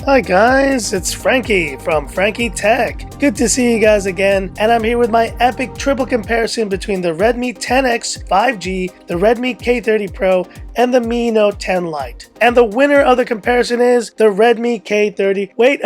Hi guys, it's Frankie from Frankie Tech. Good to see you guys again, and I'm here with my epic triple comparison between the Redmi 10X 5G, the Redmi K30 Pro, and the Mi Note 10 Lite. And the winner of the comparison is the Redmi K30. Wait,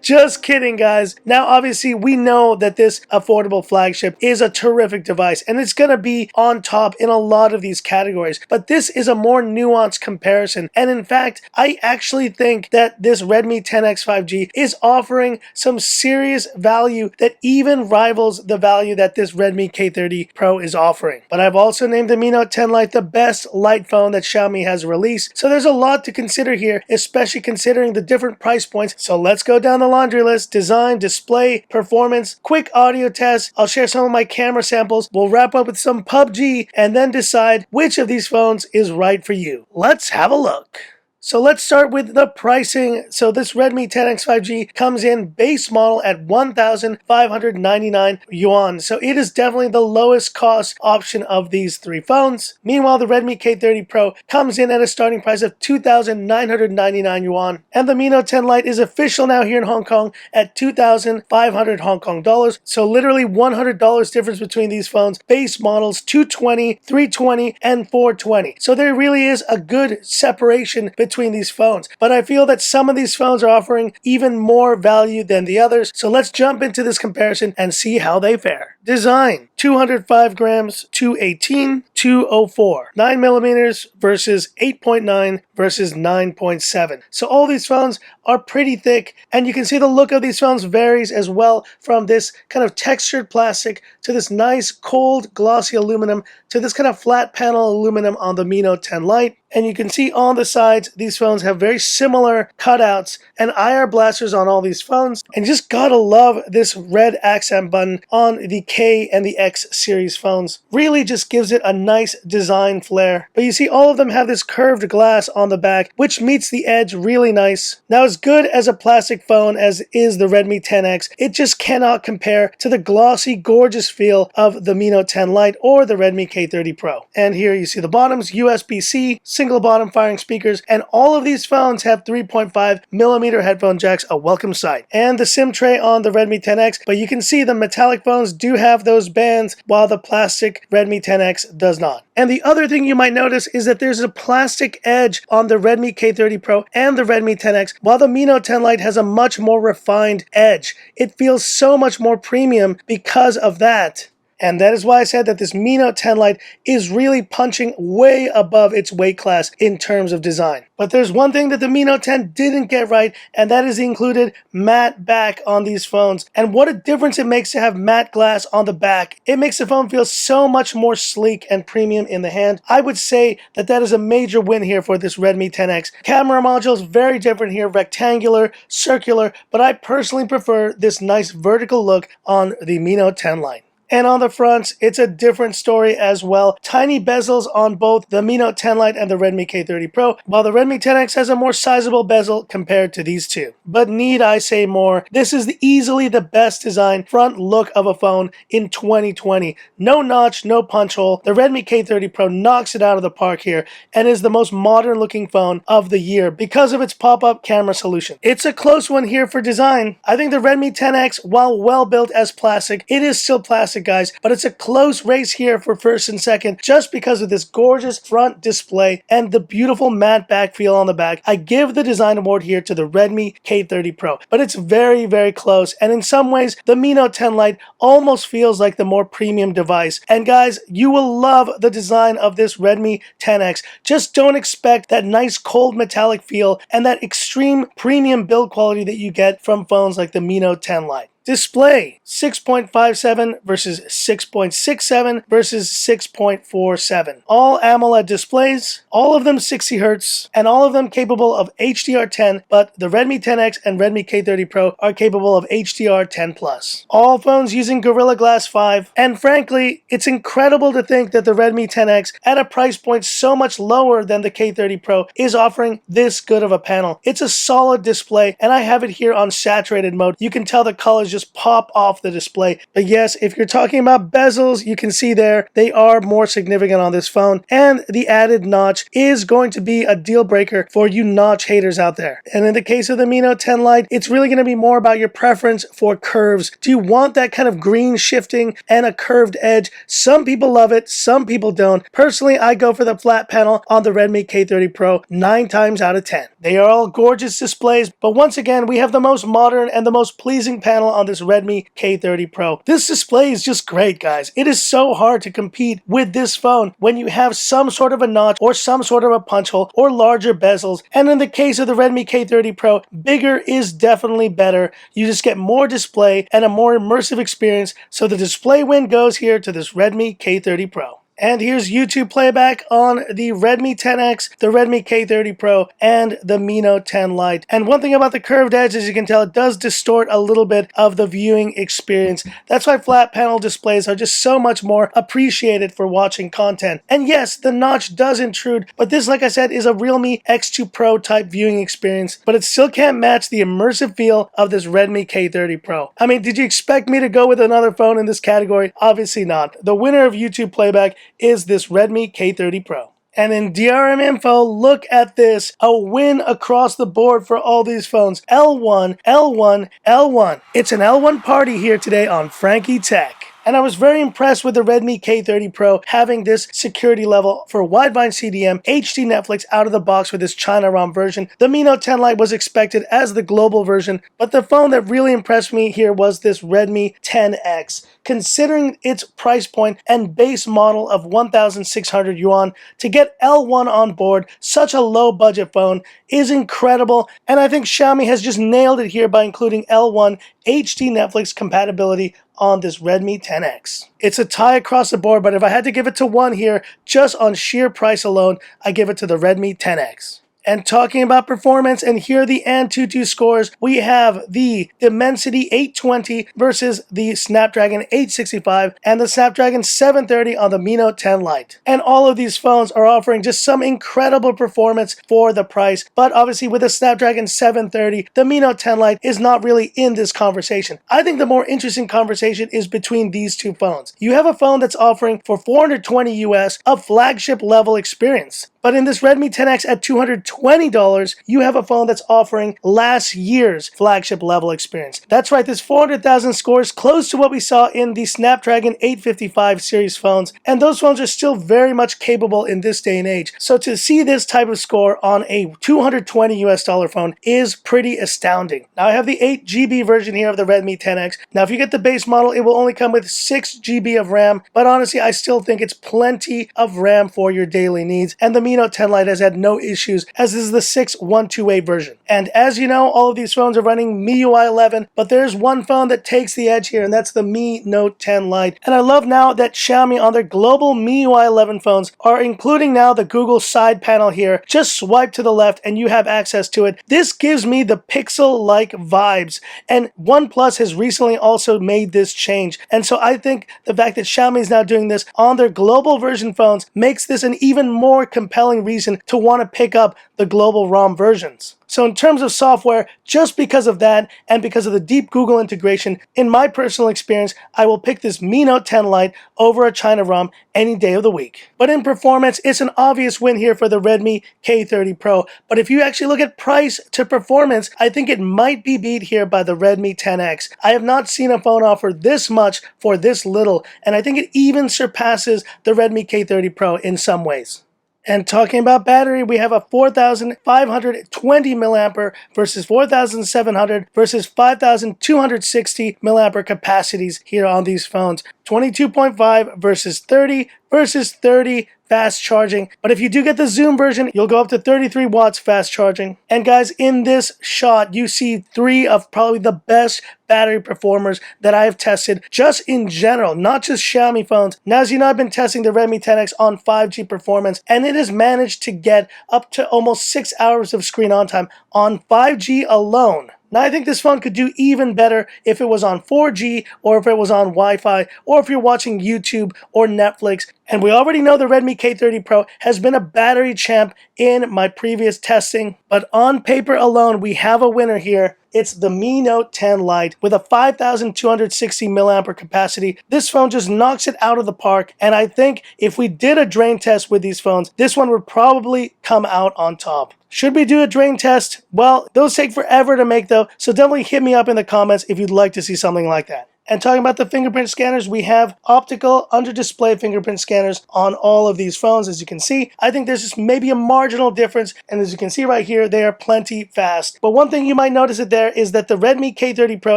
just kidding guys. Now obviously we know that this affordable flagship is a terrific device and it's gonna be on top in a lot of these categories, but this is a more nuanced comparison, and in fact I actually think that this Redmi 10X 5G is offering some serious value that even rivals the value that this Redmi K30 Pro is offering. But I've also named the Mi Note 10 Lite the best light phone that Xiaomi has released, so there's a lot to consider here, especially considering the different price points. So let's go down the laundry list: design, display, performance, quick audio test. I'll share some of my camera samples, we'll wrap up with some PUBG, and then decide which of these phones is right for you. Let's have a look. So let's start with the pricing. So this Redmi 10X 5G comes in base model at 1,599 yuan. So it is definitely the lowest cost option of these three phones. Meanwhile, the Redmi K30 Pro comes in at a starting price of 2,999 yuan. And the Mi Note 10 Lite is official now here in Hong Kong at 2,500 Hong Kong dollars. So literally $100 difference between these phones. Base models 220, 320, and 420. So there really is a good separation between these phones, but I feel that some of these phones are offering even more value than the others. So let's jump into this comparison and see how they fare. Design: 205 grams, 218, 204, 9 millimeters versus 8.9 versus 9.7. So all these phones are pretty thick, and you can see the look of these phones varies as well, from this kind of textured plastic to this nice cold glossy aluminum to this kind of flat panel aluminum on the Mi Note 10 Lite. And you can see on the sides, these phones have very similar cutouts and IR blasters on all these phones. And just gotta love this red accent button on the K and the X series phones. Really just gives it a nice design flair. But you see all of them have this curved glass on the back, which meets the edge really nice. Now, as good as a plastic phone as is the Redmi 10X, it just cannot compare to the glossy, gorgeous feel of the Mi Note 10 Lite or the Redmi K30 Pro. And here you see the bottoms, USB-C, single bottom firing speakers, and all of these phones have 3.5 millimeter headphone jacks, a welcome sight. And the SIM tray on the Redmi 10X, but you can see the metallic phones do have those bands while the plastic Redmi 10X does not. And the other thing you might notice is that there's a plastic edge on the Redmi K30 Pro and the Redmi 10X, while the Mi Note 10 Lite has a much more refined edge. It feels so much more premium because of that. And that is why I said that this Mi Note 10 Lite is really punching way above its weight class in terms of design. But there's one thing that the Mi Note 10 didn't get right, and that is the included matte back on these phones. And what a difference it makes to have matte glass on the back. It makes the phone feel so much more sleek and premium in the hand. I would say that that is a major win here for this Redmi 10X. Camera modules very different here, rectangular, circular, but I personally prefer this nice vertical look on the Mi Note 10 Lite. And on the fronts, it's a different story as well. Tiny bezels on both the Mi Note 10 Lite and the Redmi K30 Pro, while the Redmi 10X has a more sizable bezel compared to these two. But need I say more? This is easily the best designed front look of a phone in 2020. No notch, no punch hole. The Redmi K30 Pro knocks it out of the park here and is the most modern looking phone of the year because of its pop-up camera solution. It's a close one here for design. I think the Redmi 10X, while well built as plastic, it is still plastic, guys, but it's a close race here for first and second just because of this gorgeous front display and the beautiful matte back feel on the back. I give the design award here to the Redmi K30 Pro, but it's very, very close, and in some ways the Mi Note 10 Lite almost feels like the more premium device. And guys, you will love the design of this Redmi 10X. Just don't expect that nice cold metallic feel and that extreme premium build quality that you get from phones like the Mi Note 10 Lite. Display: 6.57 versus 6.67 versus 6.47. All AMOLED displays, all of them 60 Hz, and all of them capable of HDR10, but the Redmi 10X and Redmi K30 Pro are capable of HDR10+. All phones using Gorilla Glass 5, and frankly, it's incredible to think that the Redmi 10X, at a price point so much lower than the K30 Pro, is offering this good of a panel. It's a solid display, and I have it here on saturated mode. You can tell the colors just just pop off the display. But yes, if you're talking about bezels, you can see there, they are more significant on this phone, and the added notch is going to be a deal breaker for you notch haters out there. And in the case of the Mi Note 10 Lite, it's really going to be more about your preference for curves. Do you want that kind of green shifting and a curved edge? Some people love it, some people don't. Personally, I go for the flat panel on the Redmi K30 Pro 9 times out of 10. They are all gorgeous displays, but once again, we have the most modern and the most pleasing panel on this Redmi K30 Pro. This display is just great, guys. It is so hard to compete with this phone when you have some sort of a notch or some sort of a punch hole or larger bezels. And in the case of the Redmi K30 Pro, bigger is definitely better. You just get more display and a more immersive experience. So the display win goes here to this Redmi K30 Pro. And here's YouTube playback on the Redmi 10X, the Redmi K30 Pro, and the Mi Note 10 Lite. And one thing about the curved edge, as you can tell, it does distort a little bit of the viewing experience. That's why flat panel displays are just so much more appreciated for watching content. And yes, the notch does intrude, but this, like I said, is a Realme X2 Pro type viewing experience, but it still can't match the immersive feel of this Redmi K30 Pro. I mean, did you expect me to go with another phone in this category? Obviously not. The winner of YouTube playback is this Redmi K30 Pro. And in DRM Info, look at this. A win across the board for all these phones. L1, L1, L1. It's an L1 party here today on Frankie Tech. And I was very impressed with the Redmi K30 Pro having this security level for wideband CDM, HD Netflix out of the box with this China ROM version. The Mi Note 10 Lite was expected as the global version, but the phone that really impressed me here was this Redmi 10X. Considering its price point and base model of 1,600 yuan, to get L1 on board, such a low budget phone, is incredible, and I think Xiaomi has just nailed it here by including L1 HD Netflix compatibility on this Redmi 10X. It's a tie across the board, but if I had to give it to one here, just on sheer price alone, I give it to the Redmi 10X. And talking about performance, and here are the AnTuTu scores, we have the Dimensity 820 versus the Snapdragon 865 and the Snapdragon 730 on the Mi Note 10 Lite. And all of these phones are offering just some incredible performance for the price, but obviously with the Snapdragon 730, the Mi Note 10 Lite is not really in this conversation. I think the more interesting conversation is between these two phones. You have a phone that's offering for $420 US a flagship level experience. But in this Redmi 10X at $220, you have a phone that's offering last year's flagship level experience. That's right, this 400,000 scores close to what we saw in the Snapdragon 855 series phones, and those phones are still very much capable in this day and age. So to see this type of score on a $220 US phone is pretty astounding. Now I have the 8 GB version here of the Redmi 10X. Now if you get the base model, it will only come with 6 GB of RAM, but honestly I still think it's plenty of RAM for your daily needs, and the Mi Note 10 Lite has had no issues, as this is the 6128 version. And as you know, all of these phones are running MIUI 11, but there's one phone that takes the edge here, and that's the Mi Note 10 Lite. And I love now that Xiaomi on their global MIUI 11 phones are including now the Google side panel here. Just swipe to the left and you have access to it. This gives me the Pixel-like vibes, and OnePlus has recently also made this change. And so I think the fact that Xiaomi is now doing this on their global version phones makes this an even more compelling reason to want to pick up the global ROM versions. So in terms of software, just because of that and because of the deep Google integration, in my personal experience, I will pick this Mi Note 10 Lite over a China ROM any day of the week. But in performance, it's an obvious win here for the Redmi K30 Pro. But if you actually look at price to performance, I think it might be beat here by the Redmi 10X. I have not seen a phone offer this much for this little, and I think it even surpasses the Redmi K30 Pro in some ways. And talking about battery, we have a 4,520 milliampere versus 4,700 versus 5,260 milliampere capacities here on these phones. 22.5 versus 30 fast charging. But if you do get the zoom version, you'll go up to 33 watts fast charging. And guys, in this shot, you see 3 of probably the best battery performers that I have tested just in general, not just Xiaomi phones. Now, as you know, I've been testing the Redmi 10X on 5G performance, and it has managed to get up to almost 6 hours of screen on time on 5G alone. Now, I think this phone could do even better if it was on 4G or if it was on Wi-Fi or if you're watching YouTube or Netflix. And we already know the Redmi K30 Pro has been a battery champ in my previous testing. But on paper alone, we have a winner here. It's the Mi Note 10 Lite with a 5260 mAh capacity. This phone just knocks it out of the park, and I think if we did a drain test with these phones, this one would probably come out on top. Should we do a drain test? Well, those take forever to make though, so definitely hit me up in the comments if you'd like to see something like that. And talking about the fingerprint scanners, we have optical under-display fingerprint scanners on all of these phones. As you can see, I think there's just maybe a marginal difference, and as you can see right here, they are plenty fast. But one thing you might notice there is that the Redmi K30 Pro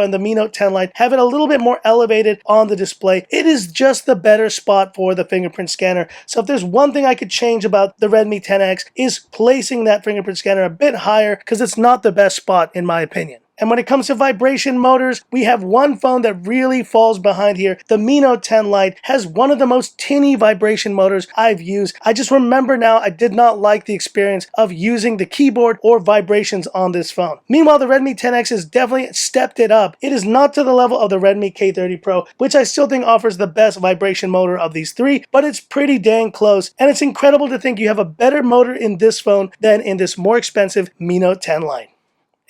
and the Mi Note 10 Lite have it a little bit more elevated on the display. It is just the better spot for the fingerprint scanner. So if there's one thing I could change about the Redmi 10X is placing that fingerprint scanner a bit higher, because it's not the best spot in my opinion. And when it comes to vibration motors, we have one phone that really falls behind here. The Mi Note 10 Lite has one of the most tinny vibration motors I've used. I just remember now I did not like the experience of using the keyboard or vibrations on this phone. Meanwhile, the Redmi 10X has definitely stepped it up. It is not to the level of the Redmi K30 Pro, which I still think offers the best vibration motor of these three, but it's pretty dang close. And it's incredible to think you have a better motor in this phone than in this more expensive Mi Note 10 Lite.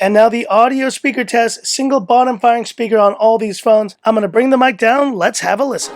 And now the audio speaker test, single bottom firing speaker on all these phones. I'm going to bring the mic down. Let's have a listen.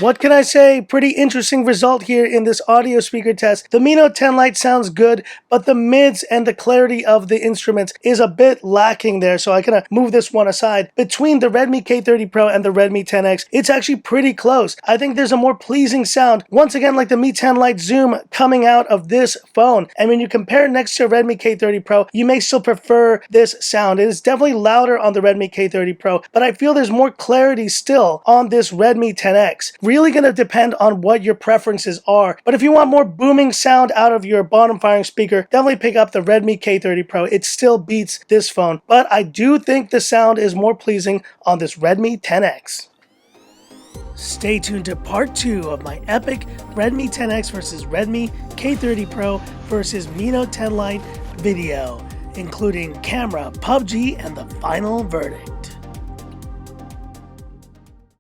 What can I say? Pretty interesting result here in this audio speaker test. The Mi Note 10 Lite sounds good, but the mids and the clarity of the instruments is a bit lacking there, so I kind of move this one aside. Between the Redmi K30 Pro and the Redmi 10X, it's actually pretty close. I think there's a more pleasing sound, once again like the Mi 10 Lite Zoom coming out of this phone. And when you compare it next to Redmi K30 Pro, you may still prefer this sound. It is definitely louder on the Redmi K30 Pro, but I feel there's more clarity still on this Redmi 10X. Really going to depend on what your preferences are. But if you want more booming sound out of your bottom firing speaker, definitely pick up the Redmi K30 Pro. It still beats this phone, but I do think the sound is more pleasing on this Redmi 10X. Stay tuned to part 2 of my epic Redmi 10X versus Redmi K30 Pro versus Mi Note 10 Lite video, including camera, PUBG, and the final verdict.